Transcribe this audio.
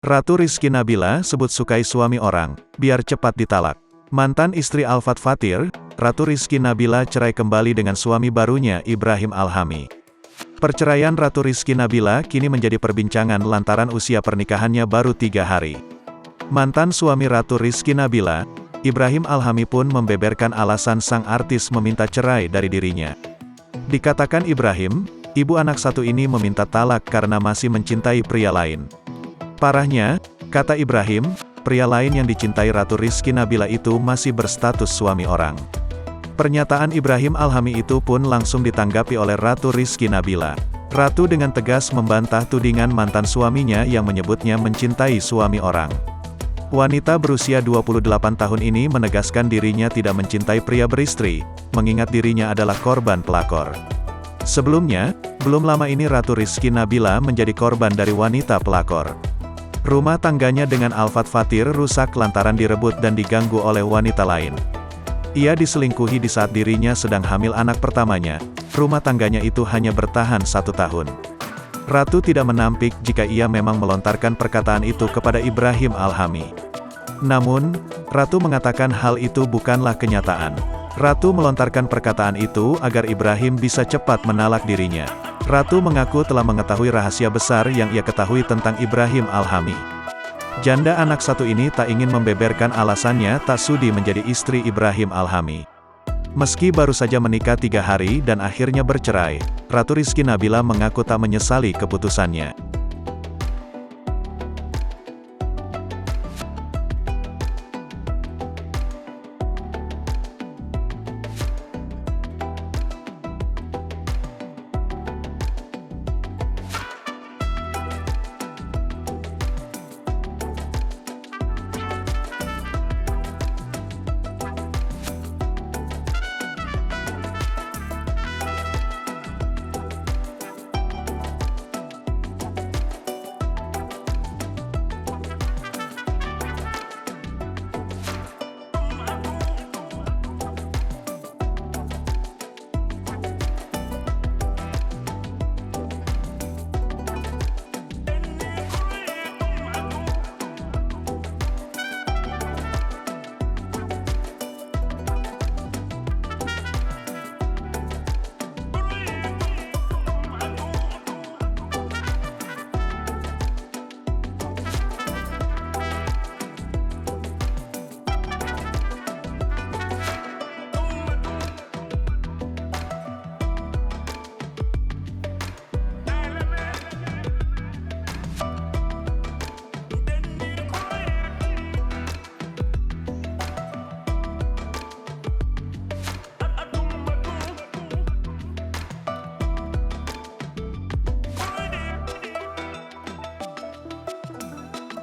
Ratu Rizky Nabila sebut sukai suami orang, biar cepat ditalak. Mantan istri Alfat Fathir, Ratu Rizky Nabila cerai kembali dengan suami barunya Ibrahim Alhami. Perceraian Ratu Rizky Nabila kini menjadi perbincangan lantaran usia pernikahannya baru 3 hari. Mantan suami Ratu Rizky Nabila, Ibrahim Alhami pun membeberkan alasan sang artis meminta cerai dari dirinya. Dikatakan Ibrahim, ibu anak satu ini meminta talak karena masih mencintai pria lain. Parahnya, kata Ibrahim, pria lain yang dicintai Ratu Rizky Nabila itu masih berstatus suami orang. Pernyataan Ibrahim Alhami itu pun langsung ditanggapi oleh Ratu Rizky Nabila. Ratu dengan tegas membantah tudingan mantan suaminya yang menyebutnya mencintai suami orang. Wanita berusia 28 tahun ini menegaskan dirinya tidak mencintai pria beristri, mengingat dirinya adalah korban pelakor. Sebelumnya, belum lama ini Ratu Rizky Nabila menjadi korban dari wanita pelakor. Rumah tangganya dengan Alfat Fathir rusak lantaran direbut dan diganggu oleh wanita lain. Ia diselingkuhi di saat dirinya sedang hamil anak pertamanya. Rumah tangganya itu hanya bertahan 1 tahun. Ratu tidak menampik jika ia memang melontarkan perkataan itu kepada Ibrahim Alhami. Namun, Ratu mengatakan hal itu bukanlah kenyataan. Ratu melontarkan perkataan itu agar Ibrahim bisa cepat menalak dirinya. Ratu mengaku telah mengetahui rahasia besar yang ia ketahui tentang Ibrahim Alhami. Janda anak satu ini tak ingin membeberkan alasannya tak sudi menjadi istri Ibrahim Alhami. Meski baru saja menikah 3 hari dan akhirnya bercerai, Ratu Rizky Nabila mengaku tak menyesali keputusannya.